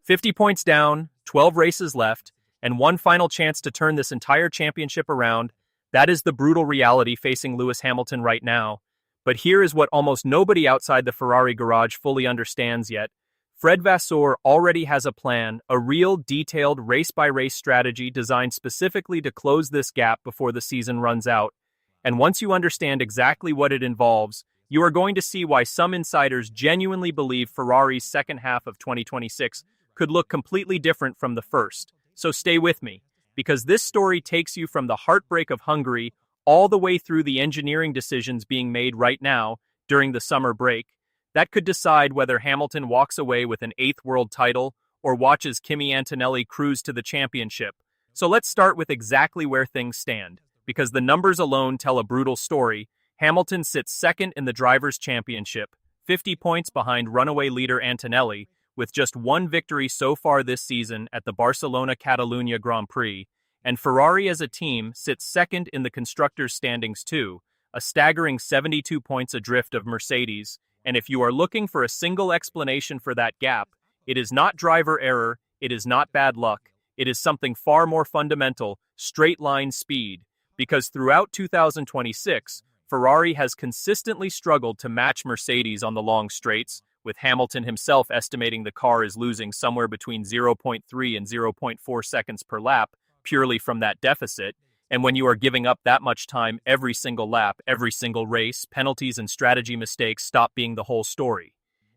50 points down, 12 races left, and one final chance to turn this entire championship around. That is the brutal reality facing Lewis Hamilton right now. But here is what almost nobody outside the Ferrari garage fully understands yet. Fred Vasseur already has a plan, a real detailed race-by-race strategy designed specifically to close this gap before the season runs out. And once you understand exactly what it involves, you are going to see why some insiders genuinely believe Ferrari's second half of 2026 could look completely different from the first. So stay with me, because this story takes you from the heartbreak of Hungary all the way through the engineering decisions being made right now during the summer break that could decide whether Hamilton walks away with an 8th world title or watches Kimi Antonelli cruise to the championship. So let's start with exactly where things stand, because the numbers alone tell a brutal story. Hamilton sits second in the Drivers' Championship, 50 points behind runaway leader Antonelli, with just one victory so far this season at the Barcelona-Catalunya Grand Prix, and Ferrari as a team sits second in the Constructors' standings too, a staggering 72 points adrift of Mercedes, and if you are looking for a single explanation for that gap, it is not driver error, it is not bad luck, it is something far more fundamental, straight-line speed, because throughout 2026, Ferrari has consistently struggled to match Mercedes on the long straights, with Hamilton himself estimating the car is losing somewhere between 0.3 and 0.4 seconds per lap, purely from that deficit, and when you are giving up that much time every single lap, every single race, penalties and strategy mistakes stop being the whole story.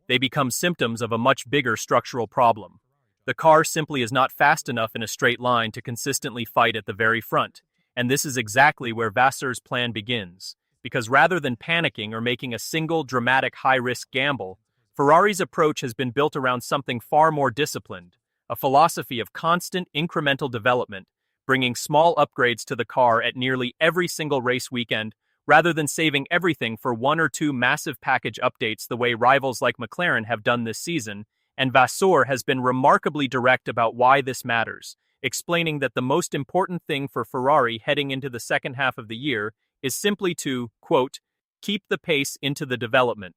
They become symptoms of a much bigger structural problem. The car simply is not fast enough in a straight line to consistently fight at the very front, and this is exactly where Vasseur's plan begins. Because rather than panicking or making a single dramatic high-risk gamble, Ferrari's approach has been built around something far more disciplined, a philosophy of constant incremental development, bringing small upgrades to the car at nearly every single race weekend, rather than saving everything for one or two massive package updates the way rivals like McLaren have done this season, and Vasseur has been remarkably direct about why this matters, explaining that the most important thing for Ferrari heading into the second half of the year is simply to, quote, keep the pace into the development,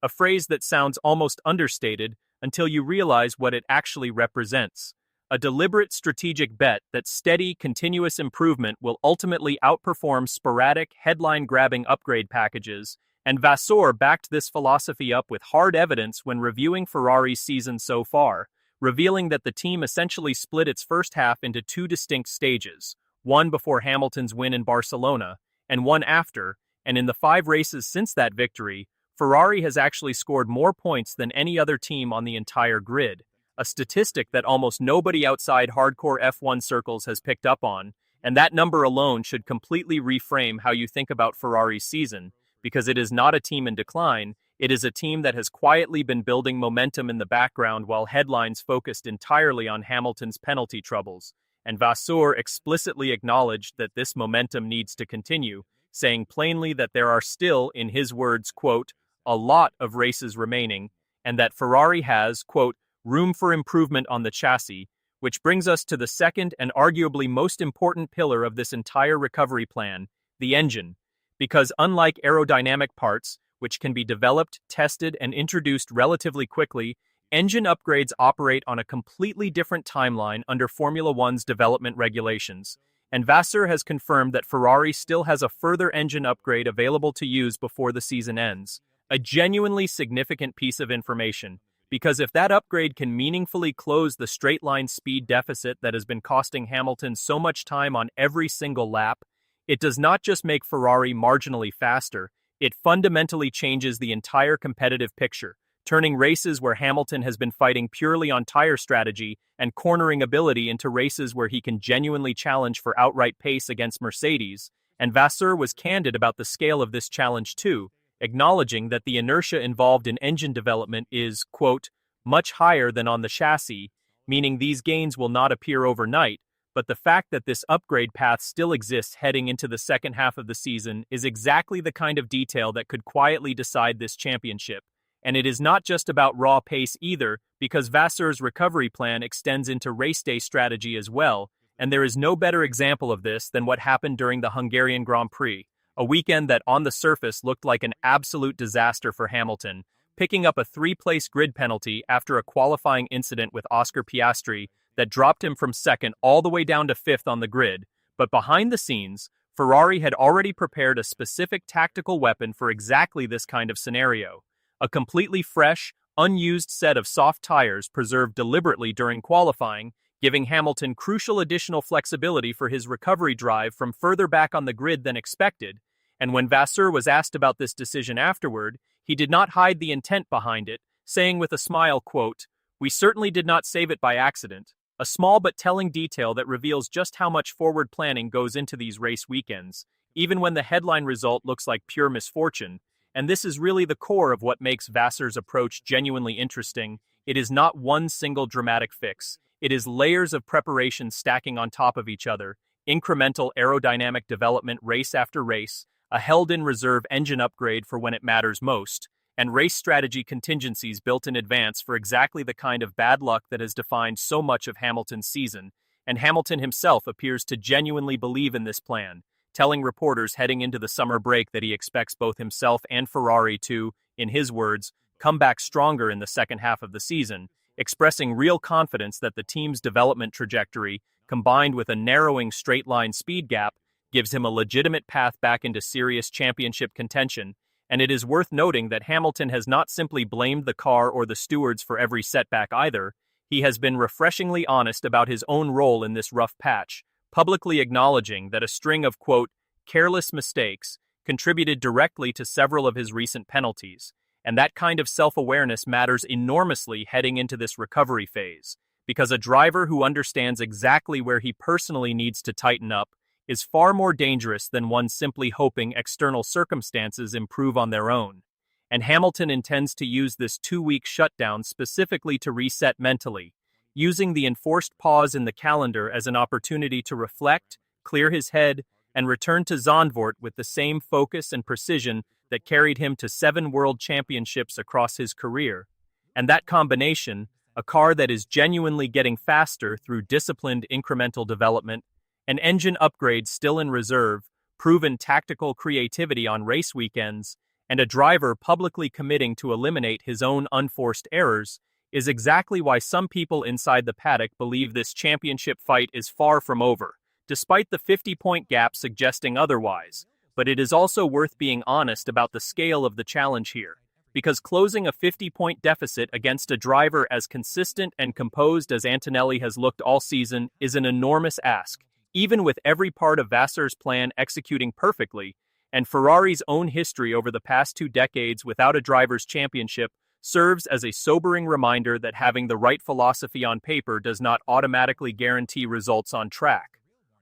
a phrase that sounds almost understated until you realize what it actually represents. A deliberate strategic bet that steady, continuous improvement will ultimately outperform sporadic, headline-grabbing upgrade packages, and Vasseur backed this philosophy up with hard evidence when reviewing Ferrari's season so far, revealing that the team essentially split its first half into two distinct stages, one before Hamilton's win in Barcelona, and one after, and in the 5 races since that victory, Ferrari has actually scored more points than any other team on the entire grid, a statistic that almost nobody outside hardcore F1 circles has picked up on, and that number alone should completely reframe how you think about Ferrari's season, because it is not a team in decline, it is a team that has quietly been building momentum in the background while headlines focused entirely on Hamilton's penalty troubles, and Vasseur explicitly acknowledged that this momentum needs to continue, saying plainly that there are still, in his words, quote, a lot of races remaining, and that Ferrari has, quote, room for improvement on the chassis, which brings us to the second and arguably most important pillar of this entire recovery plan, the engine. Because unlike aerodynamic parts, which can be developed, tested, and introduced relatively quickly, engine upgrades operate on a completely different timeline under Formula One's development regulations, and Vasseur has confirmed that Ferrari still has a further engine upgrade available to use before the season ends. A genuinely significant piece of information, because if that upgrade can meaningfully close the straight-line speed deficit that has been costing Hamilton so much time on every single lap, it does not just make Ferrari marginally faster, it fundamentally changes the entire competitive picture, turning races where Hamilton has been fighting purely on tire strategy and cornering ability into races where he can genuinely challenge for outright pace against Mercedes, and Vasseur was candid about the scale of this challenge too, acknowledging that the inertia involved in engine development is, quote, much higher than on the chassis, meaning these gains will not appear overnight, but the fact that this upgrade path still exists heading into the second half of the season is exactly the kind of detail that could quietly decide this championship. And it is not just about raw pace either, because Vasseur's recovery plan extends into race day strategy as well, and there is no better example of this than what happened during the Hungarian Grand Prix, a weekend that on the surface looked like an absolute disaster for Hamilton, picking up a three-place grid penalty after a qualifying incident with Oscar Piastri that dropped him from second all the way down to fifth on the grid. But behind the scenes, Ferrari had already prepared a specific tactical weapon for exactly this kind of scenario. A completely fresh, unused set of soft tires preserved deliberately during qualifying, giving Hamilton crucial additional flexibility for his recovery drive from further back on the grid than expected. And when Vasseur was asked about this decision afterward, he did not hide the intent behind it, saying with a smile, quote, "We certainly did not save it by accident." A small but telling detail that reveals just how much forward planning goes into these race weekends, even when the headline result looks like pure misfortune. And this is really the core of what makes Vasseur's approach genuinely interesting. It is not one single dramatic fix. It is layers of preparation stacking on top of each other, incremental aerodynamic development race after race, a held-in reserve engine upgrade for when it matters most, and race strategy contingencies built in advance for exactly the kind of bad luck that has defined so much of Hamilton's season. And Hamilton himself appears to genuinely believe in this plan, telling reporters heading into the summer break that he expects both himself and Ferrari to, in his words, come back stronger in the second half of the season, expressing real confidence that the team's development trajectory, combined with a narrowing straight-line speed gap, gives him a legitimate path back into serious championship contention. And it is worth noting that Hamilton has not simply blamed the car or the stewards for every setback either. He has been refreshingly honest about his own role in this rough patch, publicly acknowledging that a string of, quote, careless mistakes contributed directly to several of his recent penalties. And that kind of self-awareness matters enormously heading into this recovery phase, because a driver who understands exactly where he personally needs to tighten up is far more dangerous than one simply hoping external circumstances improve on their own. And Hamilton intends to use this 2-week shutdown specifically to reset mentally, using the enforced pause in the calendar as an opportunity to reflect, clear his head, and return to Zandvoort with the same focus and precision that carried him to 7 world championships across his career. And that combination, a car that is genuinely getting faster through disciplined incremental development, an engine upgrade still in reserve, proven tactical creativity on race weekends, and a driver publicly committing to eliminate his own unforced errors, is exactly why some people inside the paddock believe this championship fight is far from over, despite the 50-point gap suggesting otherwise. But it is also worth being honest about the scale of the challenge here, because closing a 50-point deficit against a driver as consistent and composed as Antonelli has looked all season is an enormous ask, even with every part of Vasseur's plan executing perfectly. And Ferrari's own history over the past 2 decades without a driver's championship serves as a sobering reminder that having the right philosophy on paper does not automatically guarantee results on track.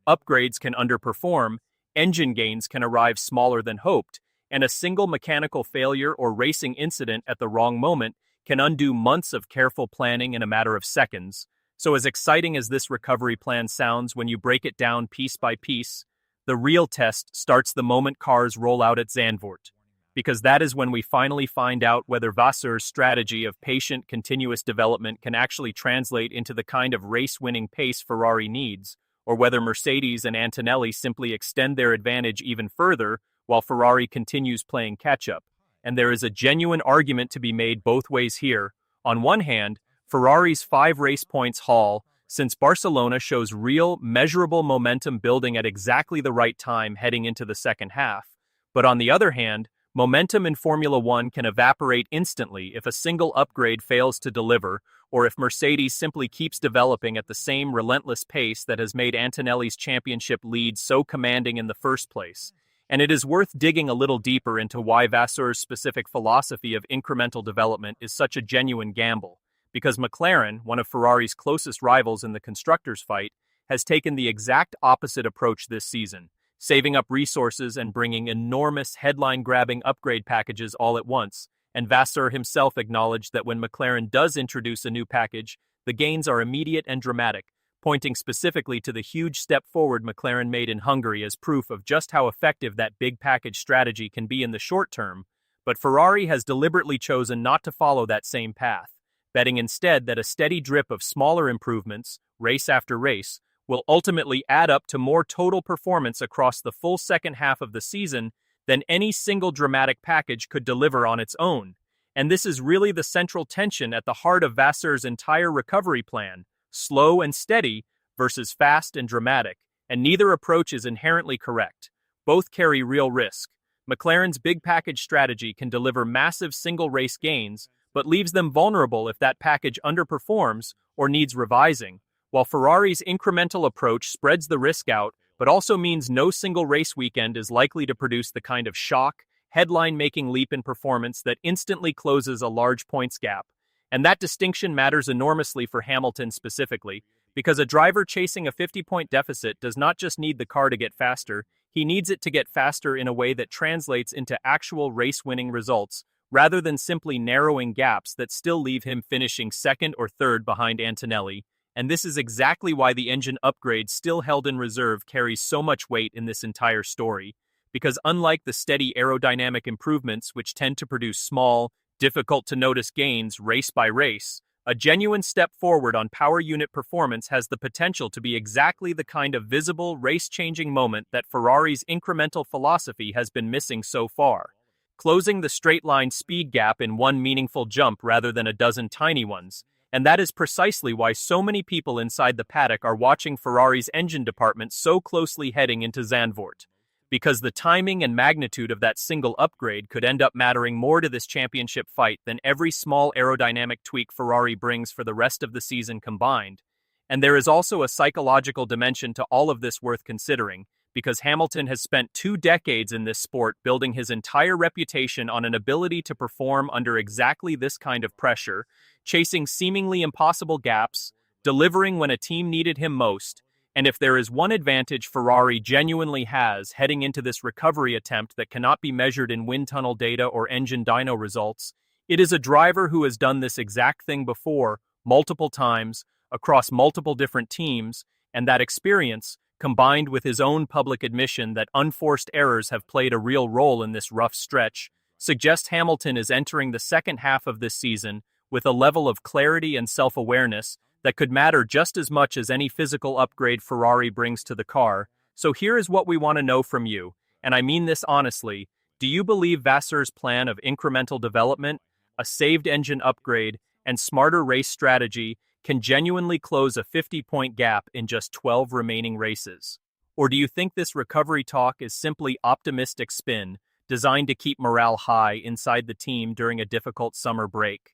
Upgrades can underperform, engine gains can arrive smaller than hoped, and a single mechanical failure or racing incident at the wrong moment can undo months of careful planning in a matter of seconds. So as exciting as this recovery plan sounds when you break it down piece by piece, the real test starts the moment cars roll out at Zandvoort, because that is when we finally find out whether Vasseur's strategy of patient, continuous development can actually translate into the kind of race-winning pace Ferrari needs, or whether Mercedes and Antonelli simply extend their advantage even further while Ferrari continues playing catch-up. And there is a genuine argument to be made both ways here. On one hand, Ferrari's 5 race points haul since Barcelona shows real, measurable momentum building at exactly the right time heading into the second half. But on the other hand, momentum in Formula One can evaporate instantly if a single upgrade fails to deliver, or if Mercedes simply keeps developing at the same relentless pace that has made Antonelli's championship lead so commanding in the first place. And it is worth digging a little deeper into why Vasseur's specific philosophy of incremental development is such a genuine gamble. Because McLaren, one of Ferrari's closest rivals in the constructors' fight, has taken the exact opposite approach this season, saving up resources and bringing enormous headline-grabbing upgrade packages all at once. And Vasseur himself acknowledged that when McLaren does introduce a new package, the gains are immediate and dramatic, pointing specifically to the huge step forward McLaren made in Hungary as proof of just how effective that big package strategy can be in the short term. But Ferrari has deliberately chosen not to follow that same path, betting instead that a steady drip of smaller improvements, race after race, will ultimately add up to more total performance across the full second half of the season than any single dramatic package could deliver on its own. And this is really the central tension at the heart of Vasseur's entire recovery plan: slow and steady versus fast and dramatic, and neither approach is inherently correct. Both carry real risk. McLaren's big package strategy can deliver massive single-race gains, but leaves them vulnerable if that package underperforms or needs revising, while Ferrari's incremental approach spreads the risk out, but also means no single race weekend is likely to produce the kind of shock, headline-making leap in performance that instantly closes a large points gap. And that distinction matters enormously for Hamilton specifically, because a driver chasing a 50-point deficit does not just need the car to get faster, he needs it to get faster in a way that translates into actual race-winning results, rather than simply narrowing gaps that still leave him finishing second or third behind Antonelli. And this is exactly why the engine upgrade still held in reserve carries so much weight in this entire story, because unlike the steady aerodynamic improvements which tend to produce small, difficult-to-notice gains race by race, a genuine step forward on power unit performance has the potential to be exactly the kind of visible, race-changing moment that Ferrari's incremental philosophy has been missing so far, closing the straight-line speed gap in one meaningful jump rather than a dozen tiny ones. And that is precisely why so many people inside the paddock are watching Ferrari's engine department so closely heading into Zandvoort, because the timing and magnitude of that single upgrade could end up mattering more to this championship fight than every small aerodynamic tweak Ferrari brings for the rest of the season combined. And there is also a psychological dimension to all of this worth considering, because Hamilton has spent 2 decades in this sport building his entire reputation on an ability to perform under exactly this kind of pressure, chasing seemingly impossible gaps, delivering when a team needed him most. And if there is one advantage Ferrari genuinely has heading into this recovery attempt that cannot be measured in wind tunnel data or engine dyno results, it is a driver who has done this exact thing before, multiple times, across multiple different teams, and that experience, combined with his own public admission that unforced errors have played a real role in this rough stretch, suggests Hamilton is entering the second half of this season with a level of clarity and self-awareness that could matter just as much as any physical upgrade Ferrari brings to the car. So here is what we want to know from you, and I mean this honestly. Do you believe Vasseur's plan of incremental development, a saved engine upgrade, and smarter race strategy can genuinely close a 50-point gap in just 12 remaining races? Or do you think this recovery talk is simply optimistic spin, designed to keep morale high inside the team during a difficult summer break?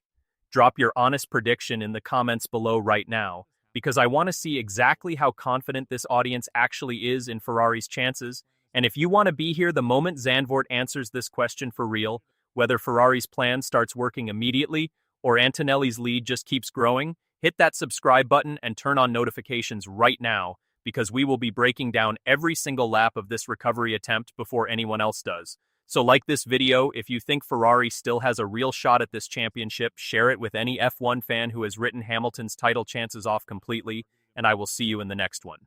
Drop your honest prediction in the comments below right now, because I want to see exactly how confident this audience actually is in Ferrari's chances. And if you want to be here the moment Zandvoort answers this question for real, whether Ferrari's plan starts working immediately or Antonelli's lead just keeps growing, hit that subscribe button and turn on notifications right now, because we will be breaking down every single lap of this recovery attempt before anyone else does. So like this video, if you think Ferrari still has a real shot at this championship, share it with any F1 fan who has written Hamilton's title chances off completely, and I will see you in the next one.